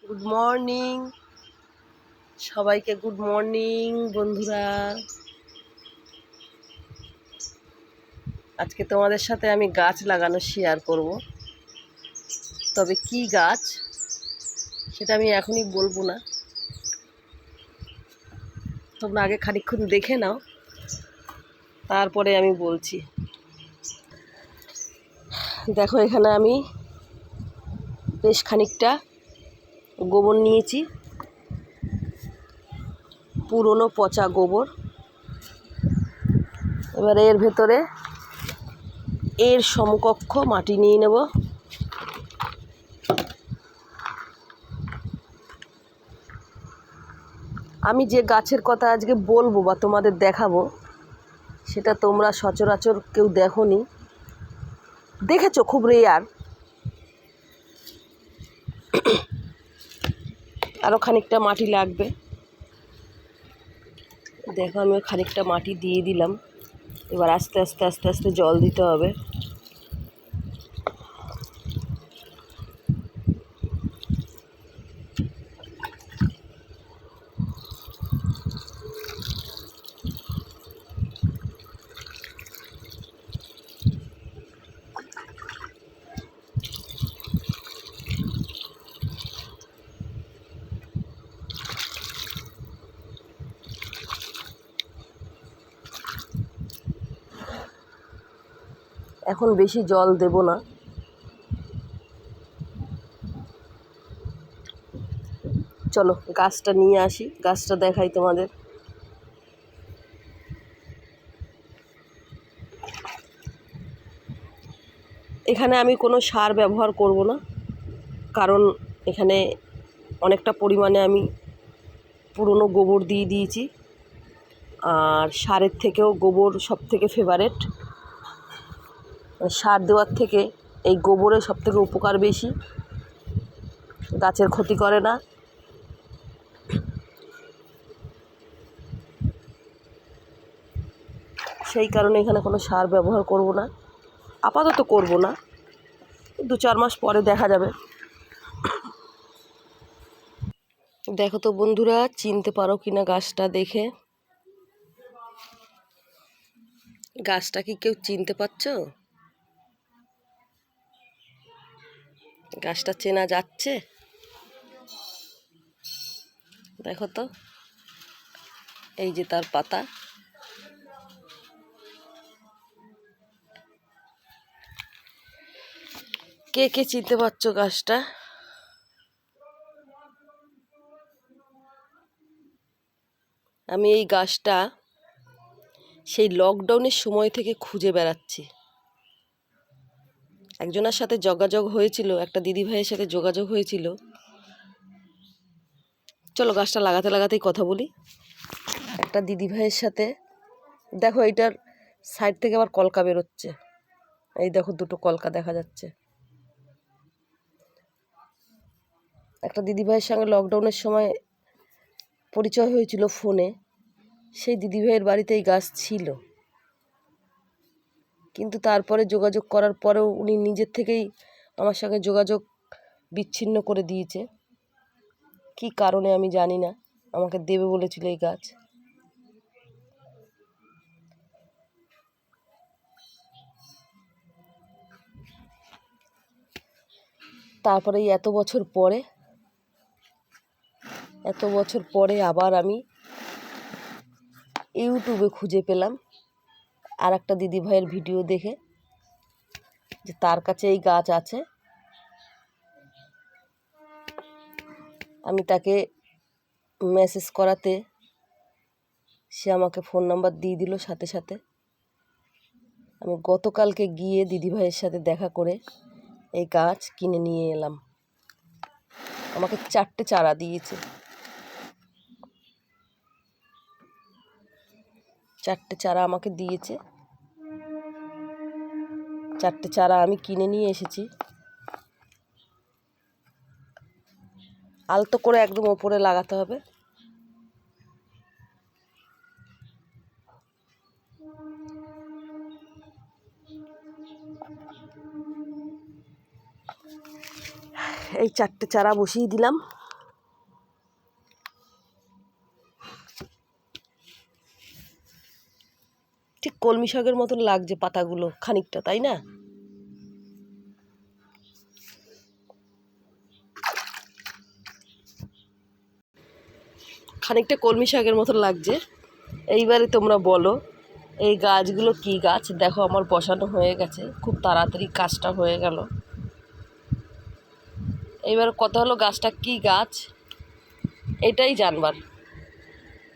Good morning সবাইকে, good morning বন্ধুরা। আজকে তোমাদের সাথে আমি গাছ লাগানো শেয়ার করব। তবে কি গাছ সেটা আমি এখনই বলবো না, তোমরা আগে খানিকক্ষণ দেখে নাও, তারপরে আমি বলছি। দেখো, এখানে আমি বেশ খানিকটা গোবর নিয়েছি, পুরনো পচা গোবর। এবারে এর ভেতরে এর সমকক্ষ মাটি নিয়ে নেব। আমি যে গাছের কথা আজকে বলবো বা তোমাদের দেখাবো, সেটা তোমরা সচরাচর কেউ দেখোনি, দেখেছো খুব রেয়ার। আরও খানিকটা মাটি লাগবে। দেখো, আমি খানিকটা মাটি দিয়ে দিলাম। এবার আস্তে আস্তে আস্তে আস্তে জল দিতে হবে। এখন বেশি জল দেব না, চলো গাছটা নিয়ে আসি, গাছটা দেখাই তোমাদের। এখানে আমি কোনো সার ব্যবহার করব না, কারণ এখানে অনেকটা পরিমাণে আমি পুরনো গোবর দিয়ে দিয়েছি। আর সারের থেকেও গোবর সব থেকে ফেভারেট। সার দেওয়ার থেকে এই গোবরের সব থেকে উপকার বেশি, গাছের ক্ষতি করে না। সেই কারণে এখানে কোনো সার ব্যবহার করব না, আপাতত করব না, 2-4 মাস পরে দেখা যাবে। দেখো তো বন্ধুরা, চিনতে পারো কিনা গাছটা দেখে। গাছটা কি কেউ চিনতে পারছো? গাছটা চেনা যাচ্ছে? দেখো তো, এই যে তার পাতা। কে কে চিনতে পারছো গাছটা? আমি এই গাছটা সেই লকডাউনের সময় থেকে খুঁজে বেড়াচ্ছি। একজনের সাথে যোগাযোগ হয়েছিল, একটা দিদিভাইয়ের সাথে যোগাযোগ হয়েছিল। চলো গাছটা লাগাতে লাগাতেই কথা বলি। একটা দিদিভাইয়ের সাথে, দেখো এইটার সাইড থেকে আবার কলকা বেরোচ্ছে, এই দেখো দুটো কলকা দেখা যাচ্ছে। একটা দিদিভাইয়ের সঙ্গে লকডাউনের সময় পরিচয় হয়েছিল ফোনে। সেই দিদিভাইয়ের বাড়িতে এই গাছ ছিল, কিন্তু তারপরে যোগাযোগ করার পরেও উনি নিজের থেকেই আমার সঙ্গে যোগাযোগ বিচ্ছিন্ন করে দিয়েছে। কী কারণে আমি জানি না, আমাকে দেবে বলেছিল এই গাছ। তারপরে এত বছর পরে আবার আমি ইউটিউবে খুঁজে পেলাম আর একটা দিদিভাইয়ের ভিডিও দেখে, যে তার কাছে এই গাছ আছে। আমি তাকে মেসেজ করাতে সে আমাকে ফোন নাম্বার দিয়ে দিল সাথে সাথে। আমি গতকালকে গিয়ে দিদিভাইয়ের সাথে দেখা করে এই গাছ কিনে নিয়ে এলাম। আমাকে 4টে চারা দিয়েছে, 4টে চারা আমাকে দিয়েছে। 4টে চারা আমি কিনে নিয়ে এসেছি। আলতো করে একদম ওপরে লাগাতে হবে। এই 4টে চারা বসিয়ে দিলাম। ঠিক কলমি শাকের মতন লাগছে পাতাগুলো খানিকটা, তাই না? খানিকটা কলমি শাকের মতন লাগছে। এইবারে তোমরা বলো এই গাছগুলো কি গাছ? দেখো আমার বসানো হয়ে গেছে, খুব তাড়াতাড়ি কাজটা হয়ে গেল। এইবার কথা হলো গাছটা কি গাছ এটাই জানবার।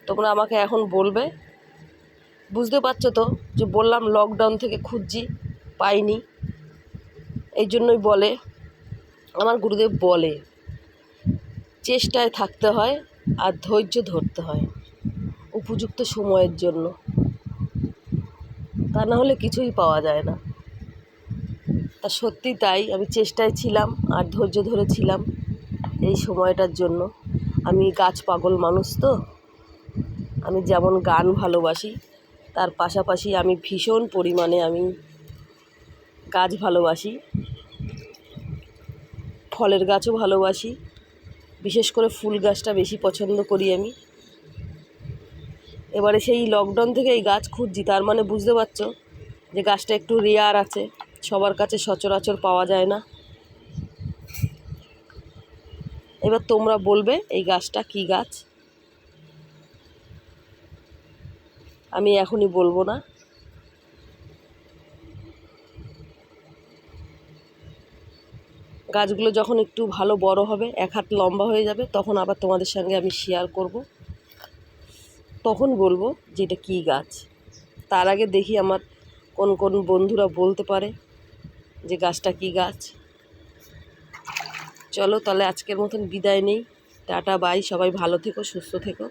তোমরা আমাকে এখন বলবে। বুঝতে পারছো তো যে বললাম লকডাউন থেকে খুঁজছি, পাইনি। এই জন্যই বলে আমার গুরুদেব বলে চেষ্টায় থাকতে হয় আর ধৈর্য ধরতে হয় উপযুক্ত সময়ের জন্য, তা না হলে কিছুই পাওয়া যায় না। তা সত্যি তাই, আমি চেষ্টায় ছিলাম আর ধৈর্য ধরেছিলাম এই সময়টার জন্য। আমি গাছ পাগল মানুষ তো, আমি যেমন গান ভালোবাসি তার পাশাপাশি আমি ভীষণ পরিমাণে আমি গাছ ভালোবাসি, ফলের গাছও ভালোবাসি, বিশেষ করে ফুল গাছটা বেশি পছন্দ করি আমি। এবারে সেই লকডাউন থেকে এই গাছ খুঁজছি, তার মানে বুঝতে পারছো যে গাছটা একটু রেয়ার আছে, সবার কাছে সচরাচর পাওয়া যায় না। এবার তোমরা বলবে এই গাছটা কি গাছ। আমি এখনই বলবো না। গাছগুলো যখন একটু ভালো বড় হবে, 1 হাত লম্বা হয়ে যাবে, তখন আবার তোমাদের সঙ্গে আমি শেয়ার করব, তখন বলবো যে এটা কী গাছ। তার আগে দেখি আমার কোন কোন বন্ধুরা বলতে পারে যে গাছটা কী গাছ। চলো তাহলে আজকের মতন বিদায় নেই। টাটা বাই, সবাই ভালো থেকো, সুস্থ থেকো।